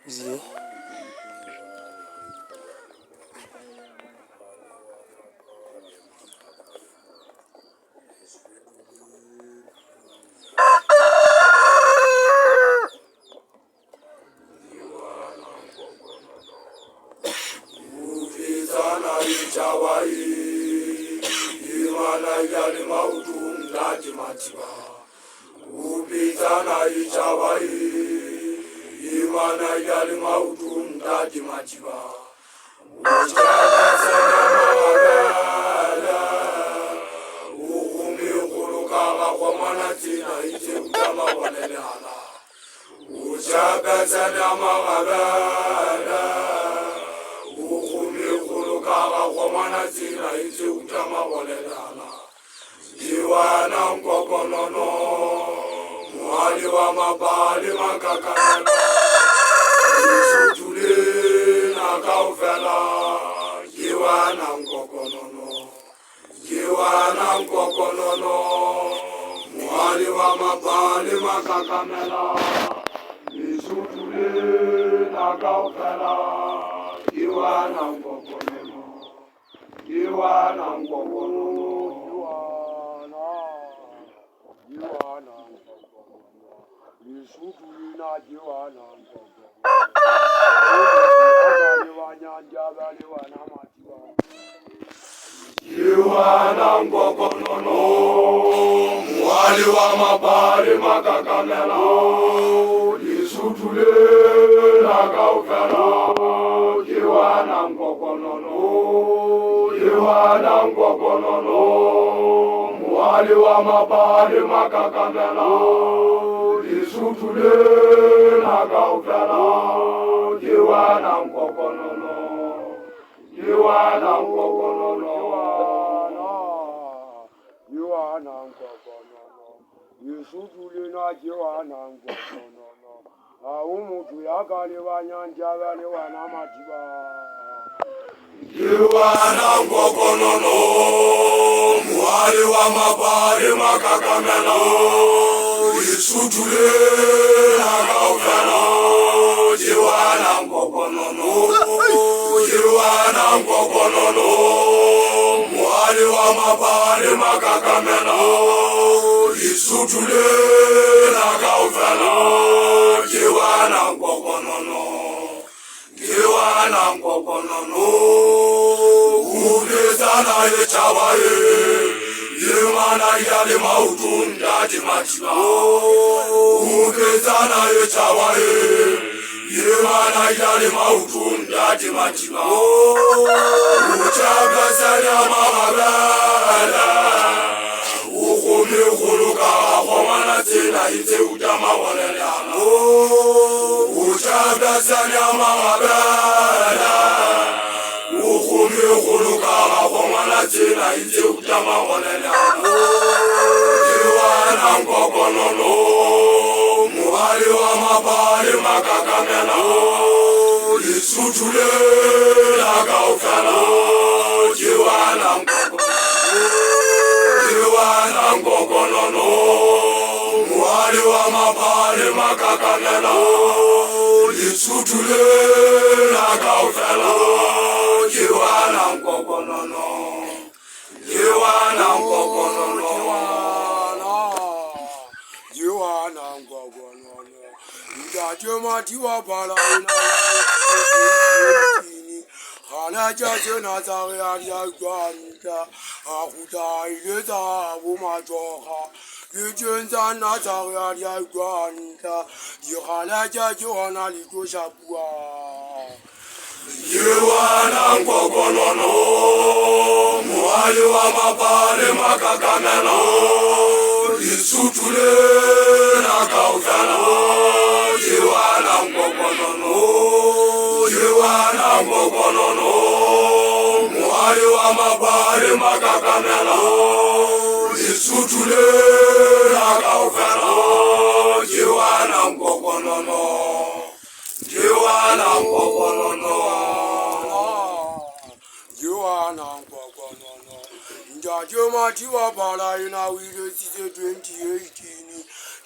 Easy.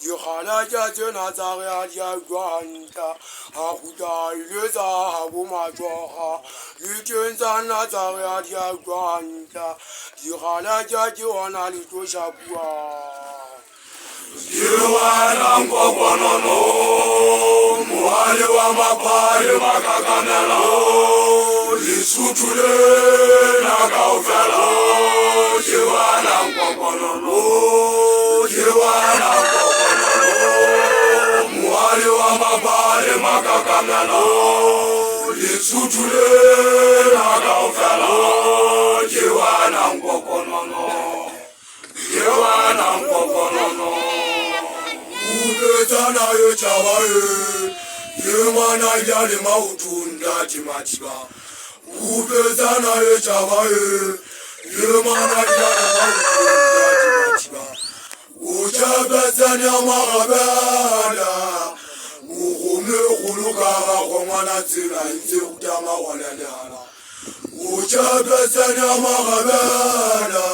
di kgala tsena tsa re a di a jwanta a kgutla ile tsa habo matsoga le teng tsa nna tsa re a di a jwanta di kgala ke ona le tlo shapuang Jiwana mkokonono, muhali wa mapale makakamela, lisutule na kaufela. Jiwana mkokonono, jiwana mkokonono, muhali wa mapale makakamela, lisutule na kaufela. Jiwana mkokonono, jiwana mkokonono. Ubezana ye chawaye, ye mana yale mautunda timatiba. Ubezana ye chawaye, ye mana yale mautunda timatiba. Uchabezanya magabela, ugume kulukara komana tsila inze utama walalala. Uchabezanya magabela,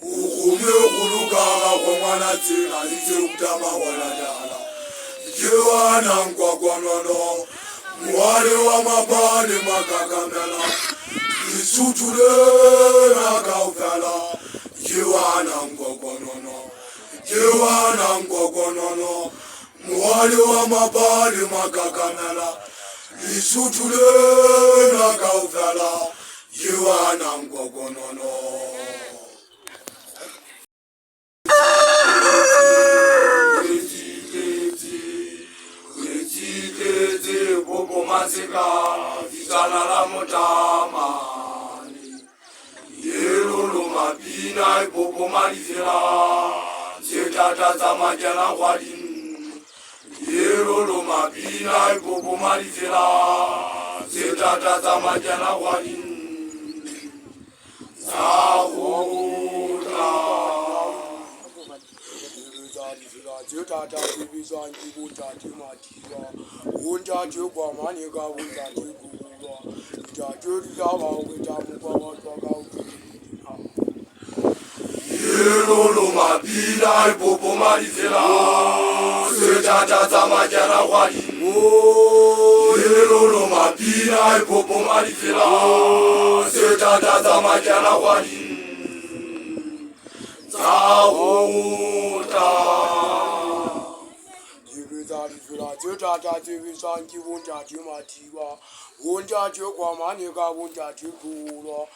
ugume kulukara komana tsila inze utama walalala. Jiwana mkokonono, muhali wa mapale makakamela, lisutule na kaufela. Jiwana mkokonono, jiwana mkokonono, muhali wa mapale makakamela, lisutule na kaufela. Jiwana mkokonono. Bobo masika, vitana la mutamani. Yelolo mapina, bobo malifera, zetata za majana wadin. Yelolo mapina, bobo malifera, zetata za majana wadin. Zahuta. Tata bibiza njibuta timatiwa unja jogwa manika unja jogwa jajuri dawa unja mukwa watoka ukitina Yelolo mapina ipopo malifela setata za majana wali Yelolo mapina ipopo malifela setata za majana wali Zahuta Tata bibiza njibuta timatiwa unja jogwa manika unja jogwa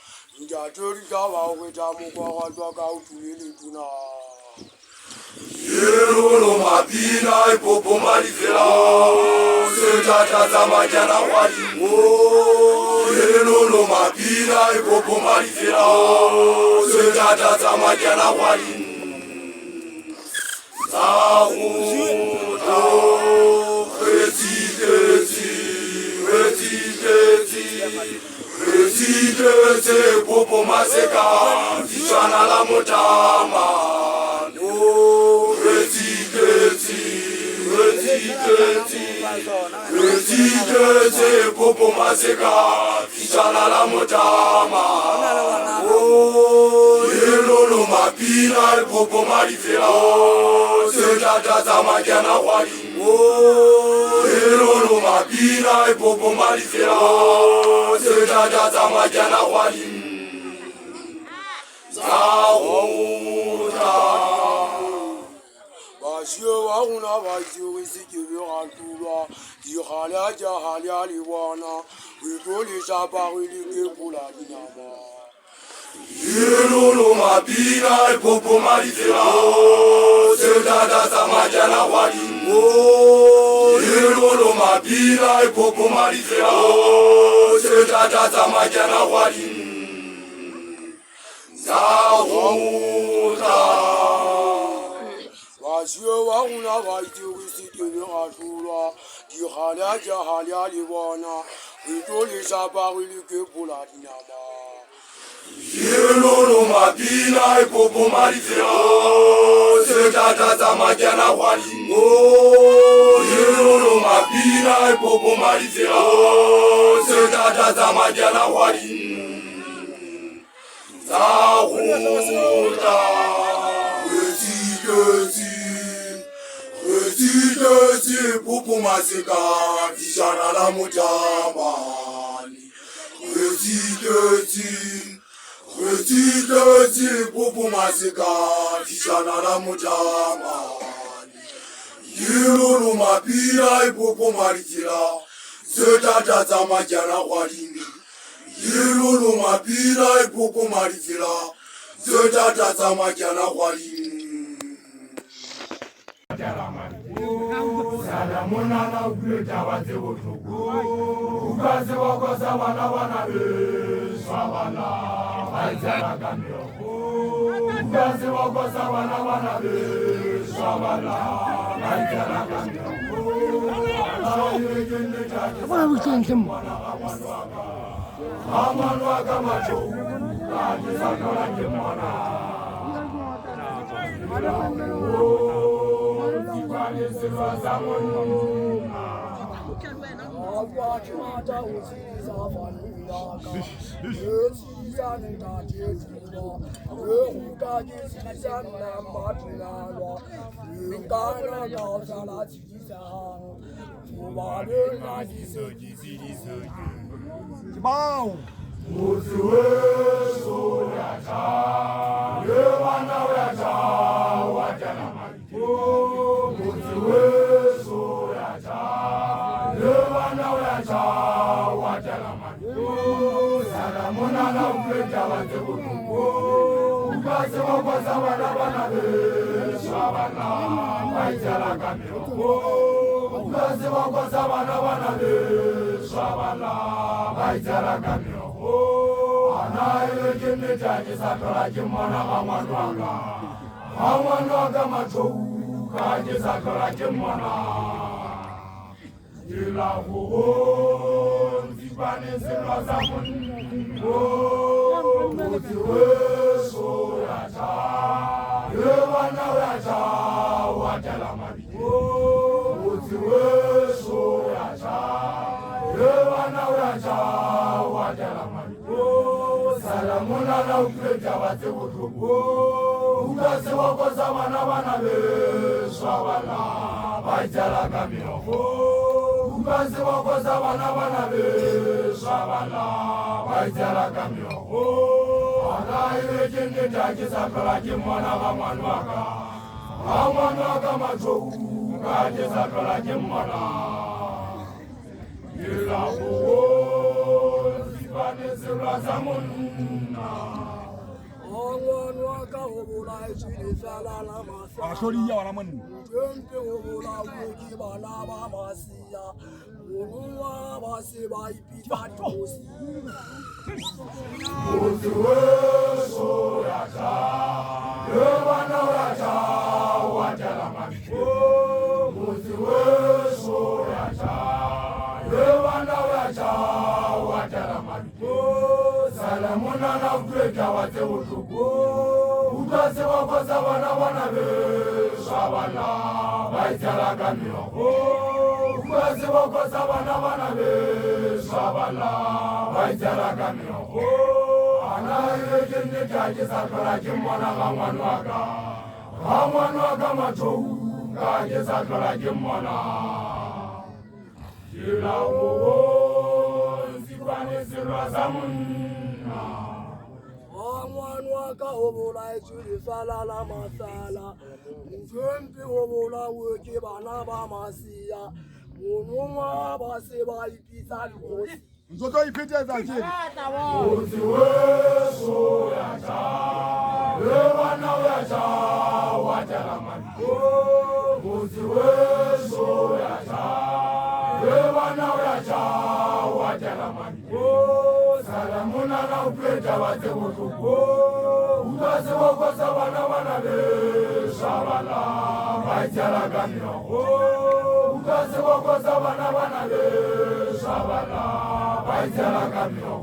jajuri dawa unja mukwa watoka ukitina Yelolo mapina ipopo malifela setata za majana wali Yelolo mapina ipopo malifela setata za majana wali Zahuta Retite popo maseka Vishana la mutama Retite popo maseka Vishana la mutama Yelolo mapina popo malifela setata za majana wali Yelolo mapina popo malifela setata za majana wali Zahuta Basio wa una basio wisikiwe ratula di khalaja halali wana witoli sabari ke pula dinama Yelolo mapina popo malifela setata za majana wali Yelolo mapina popo malifela setata za majana wali Zahuta Basio wa una basio wisikiwe ratula di khalaja halali wana witoli sabari ke pula dinama Yelolo mapina ipopo malifela setata za majana wali Yelolo mapina ipopo malifela setata za majana wali Zahuta Retidesi pupu masika Vishana la mutamani Retidesi pupu masika Vishana la mutamani Yilulu mapira ipupu maritila Zeta zama jana walini Yilulu mapira ipupu maritila Zeta zama jana walini Salamuna na ukuleta waze utuku Ukaze wakosa wana Swabala Aizara kamyo Ukaze wakosa wana Swabala Aizara kamyo Amanwaga macho Ajisakala kimona Salamuna na ukuleta waze utuku Ukaze wakosa wana Swabala Aizara kamyo Ukaze wakosa wana Swabala Aizara kamyo Anaile jini chaji sakala jimona Amanwaga macho Kaji sakala jimona Ila huo Zibane silwa zamun Mutiwe soyacha Yewana yacha Watela mari Mutiwe soyacha Yewana yacha Watela mari Salamuna na ukuleta waze utuku Ukaze wakosa wana Swabala Aizara kamyo Ukaze wakosa wana Swabala Aizara kamyo Anaile jindi taji sakala jimwana Amanwaga macho Kaji sakala jimwana Yila huo Zibane silwa zamuna Amanwaga obula isini sala la masa Ashori ya wana mani Jempe obula wuji bana ba masiya Unuwa basi ba ipita tosi Mutiwe soyacha Yewana yacha Watela mari Mutiwe soyacha Yewana yacha Watela mari Salamuna na ukuleta waze utuku Ukaze wakosa wana Swabala Aizara kamyo Ukaze wakosa wana Swabala Aizara kamyo Anaile jini chaji sakala jimona Amanwaga macho Kaji sakala jimona Ila huo Zibane silwa zamuna Amanwaga obula isini sala la masala Jempe obula wuji bana ba masiya Unuwa basi ba ipita tosi Nzoto ipite za jini Mutiwe soyacha Yewana yacha Watela mari Mutiwe soyacha Yewana yacha Watela mari Salamuna na ukuleta waze utuku Ukaze wakosa wana Swabala Aizara kamyo Ukaze wakosa wana Swabala Aizara kamyo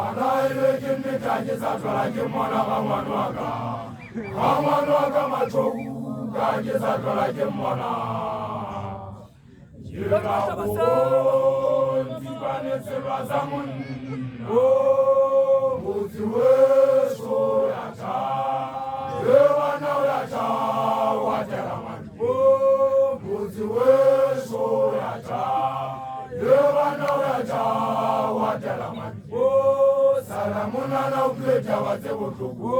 Anaile jini taji sakala jimona Amanwaga macho Kaji sakala jimona Yila huo Zibane silwa zamuna Mutiwe soyacha Yewana yacha Watela mari jabatse botlhoko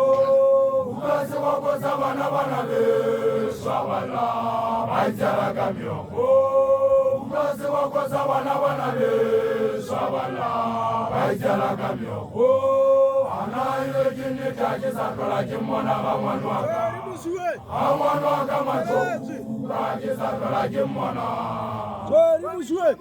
uka se wa go sa bana le swabala ba itsara ka myogo uka se wa go sa bana le swabala ba itsara ka myogo ana ile ke ne ka ke sa tlola ke mona ba ngwana ka matlo ka ke sa tlola ke mona Sorry, Mushwe.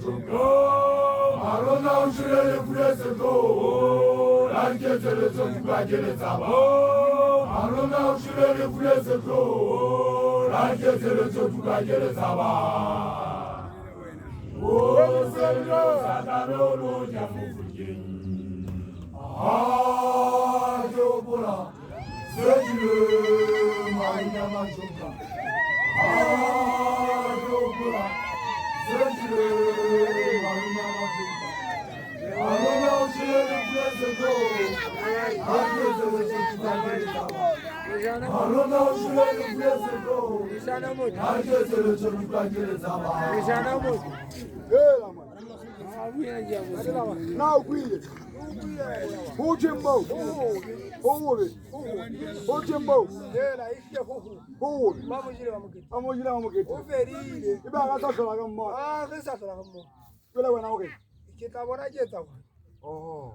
majunga. Marona ushirele kulese go. Lanketele zongukagele zaba. Marona ushirele kulese go. Lanketele zongukagele zaba. Oh, Senhor, Satanolo, Jamufukin. Ah, Jopura, Senhor, Maria Machuca. Ah, Jopura, Senhor, Maria Machuca. Alona, o Senhor, o Presidente, Alona, o Senhor, o Now we who Jimbo? Who Jimbo? Who? I'm going to get it. If I got something like a more. Ah, this is a more. Well, I went away. Oh.